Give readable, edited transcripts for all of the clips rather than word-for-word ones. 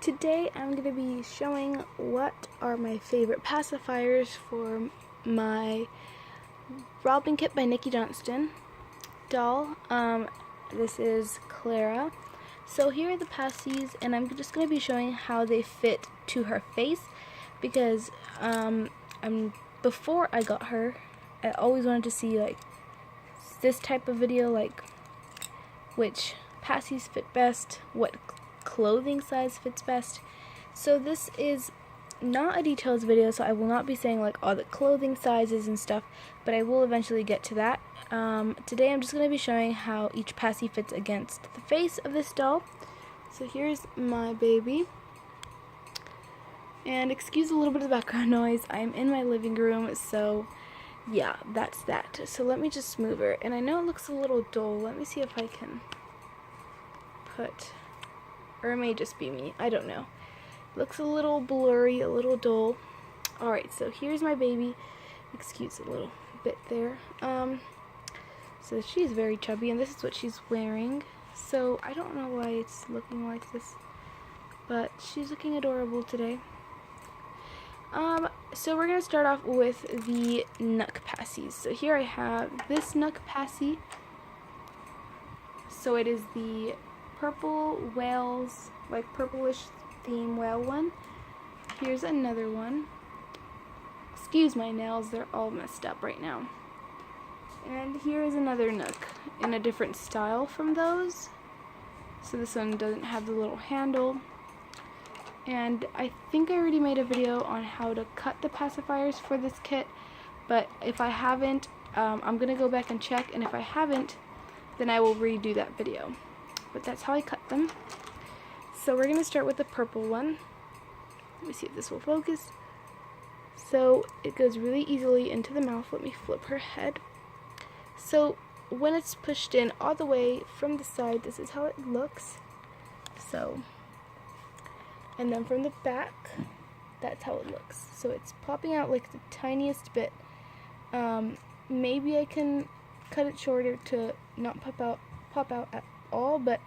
Today I'm going to be showing what are my favorite pacifiers for my Robin Kit by Nikki doll. This is Clara. So here are the passies, and I'm just going to be showing how they fit to her face because before I got her, I always wanted to see like this type of video, like which passies fit best, what clothing size fits best. So this is not a details video, so I will not be saying like all the clothing sizes and stuff, but I will eventually get to that. Today I'm just going to be showing how each passy fits against the face of this doll. So here's my baby. And excuse a little bit of background noise, I'm in my living room, so yeah, that's that. So let me just move her, and I know it looks a little dull. Let me see if I can put, or it may just be me, I don't know. Looks a little blurry, a little dull. Alright, so here's my baby. Excuse a little bit there. So she's very chubby, and this is what she's wearing. So I don't know why it's looking like this, but she's looking adorable today. So we're going to start off with the Nuck Passies. So here I have this Nuck Passy. So it is the purple whales, like purplish theme whale one. Here's another one. Excuse my nails, they're all messed up right now. And here is another Nuck in a different style from those. So this one doesn't have the little handle. And I think I already made a video on how to cut the pacifiers for this kit, but if I haven't, I'm going to go back and check, and if I haven't, then I will redo that video. But that's how I cut them. So we're going to start with the purple one. Let me see if this will focus. So it goes really easily into the mouth. Let me flip her head. So when it's pushed in all the way from the side, this is how it looks. So, and then from the back, that's how it looks. So it's popping out like the tiniest bit. Maybe I can cut it shorter to not pop out at all, but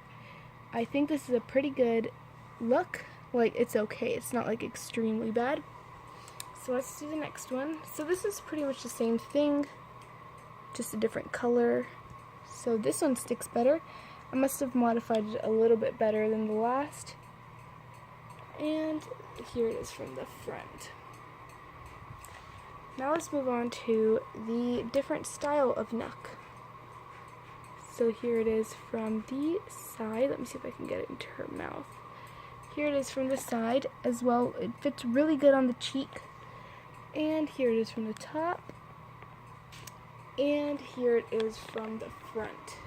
I think this is a pretty good look. Like, it's okay, it's not like extremely bad. So let's do the next one. So this is pretty much the same thing, just a different color. So this one sticks better. I must have modified it a little bit better than the last. And here it is from the front. Now let's move on to the different style of Nuck. So here it is from the side. Let me see if I can get it into her mouth. Here it is from the side as well. It fits really good on the cheek. And here it is from the top. And here it is from the front.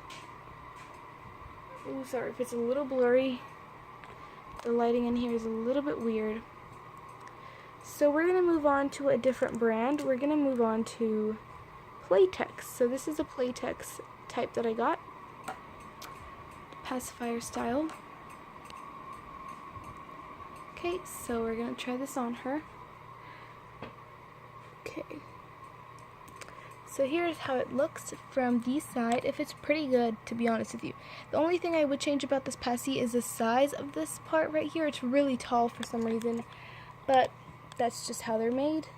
Ooh, sorry if it's a little blurry. The lighting in here is a little bit weird. So we're going to move on to a different brand. We're going to move on to Playtex. So this is a Playtex type that I got. Pacifier style. Okay, so we're going to try this on her. Okay. So here's how it looks from the side. It fits pretty good, to be honest with you. The only thing I would change about this passy is the size of this part right here. It's really tall for some reason, but that's just how they're made.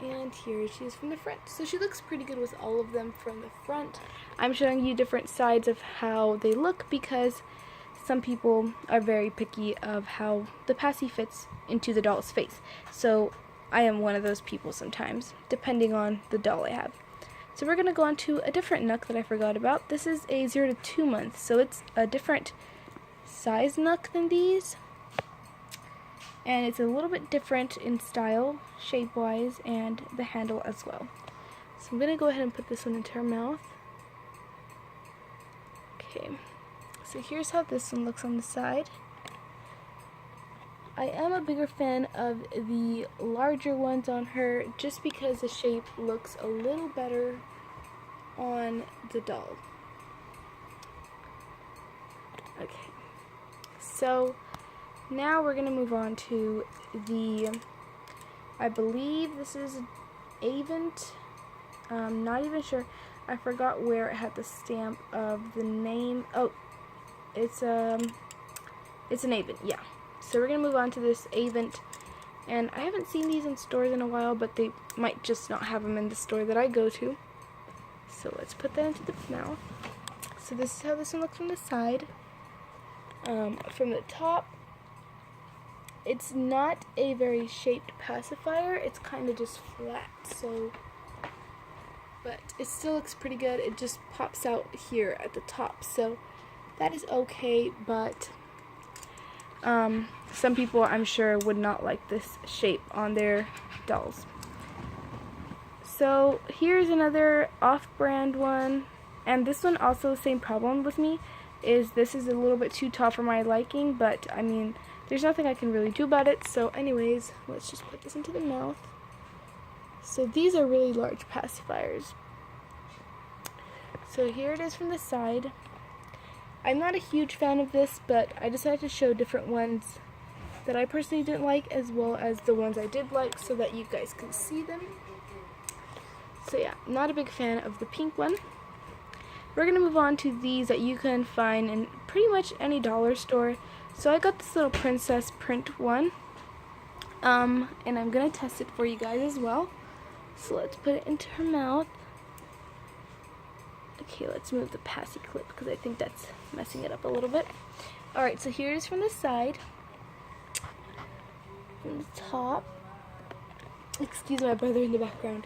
And here she is from the front. So she looks pretty good with all of them from the front. I'm showing you different sides of how they look because some people are very picky of how the passy fits into the doll's face. So I am one of those people sometimes, depending on the doll I have. So we're going to go on to a different Nuck that I forgot about. This is a 0 to 2 months, so it's a different size Nuck than these. And it's a little bit different in style, shape-wise, and the handle as well. So I'm going to go ahead and put this one into her mouth. Okay, so here's how this one looks on the side. I am a bigger fan of the larger ones on her just because the shape looks a little better on the doll. Okay, so now we're going to move on to the, I believe this is Avent. Not even sure. I forgot where it had the stamp of the name. Oh, it's It's an Avent, yeah. So we're going to move on to this Avent. And I haven't seen these in stores in a while, but they might just not have them in the store that I go to. So let's put that into the mouth. So this is how this one looks from the side. From the top, it's not a very shaped pacifier. It's kind of just flat, so, but it still looks pretty good. It just pops out here at the top, so that is okay, but some people, I'm sure, would not like this shape on their dolls. So here's another off-brand one, and this one also same problem with me, is this is a little bit too tall for my liking, but I mean, there's nothing I can really do about it. So anyways, let's just put this into the mouth. So these are really large pacifiers. So here it is from the side. I'm not a huge fan of this, but I decided to show different ones that I personally didn't like, as well as the ones I did like, so that you guys can see them. So yeah, not a big fan of the pink one. We're going to move on to these that you can find in pretty much any dollar store. So I got this little princess print one, and I'm going to test it for you guys as well. So let's put it into her mouth. Okay, let's move the passy clip because I think that's messing it up a little bit. Alright, so here it is from the side. From the top. Excuse my brother in the background.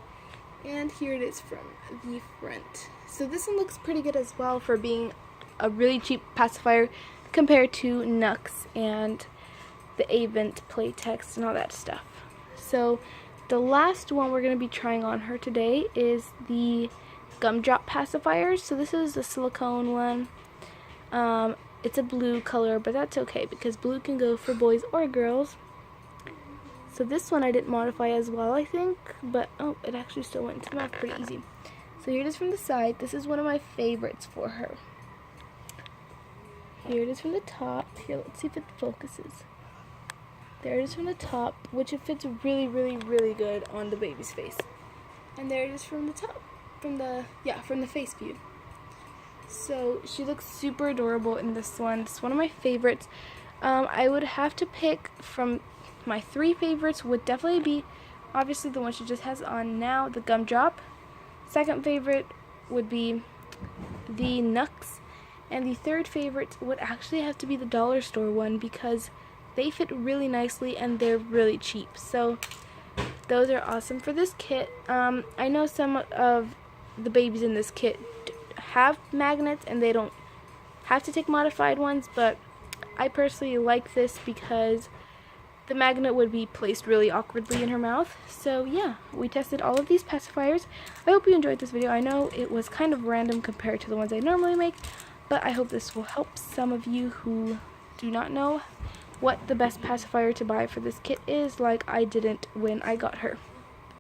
And here it is from the front. So this one looks pretty good as well for being a really cheap pacifier compared to Nux and the Avent Playtex and all that stuff. So the last one we're going to be trying on her today is the gumdrop pacifiers. So this is the silicone one. It's a blue color, but that's okay because blue can go for boys or girls. So this one I didn't modify as well, I think, but oh, it actually still went into the mouth pretty easy. So here it is from the side. This is one of my favorites for her. Here it is from the top. Here, let's see if it focuses. There it is from the top, which it fits really, really, really good on the baby's face. And there it is from the top, from the face view. So she looks super adorable in this one. It's one of my favorites. I would have to pick from my 3 favorites would definitely be obviously the one she just has on now, the gumdrop. Second favorite would be the Nux. And the third favorite would actually have to be the dollar store one because they fit really nicely and they're really cheap. So those are awesome for this kit. I know some of the babies in this kit have magnets and they don't have to take modified ones, but I personally like this because the magnet would be placed really awkwardly in her mouth. So yeah, we tested all of these pacifiers. I hope you enjoyed this video. I know it was kind of random compared to the ones I normally make, but I hope this will help some of you who do not know what the best pacifier to buy for this kit is, like I didn't when I got her.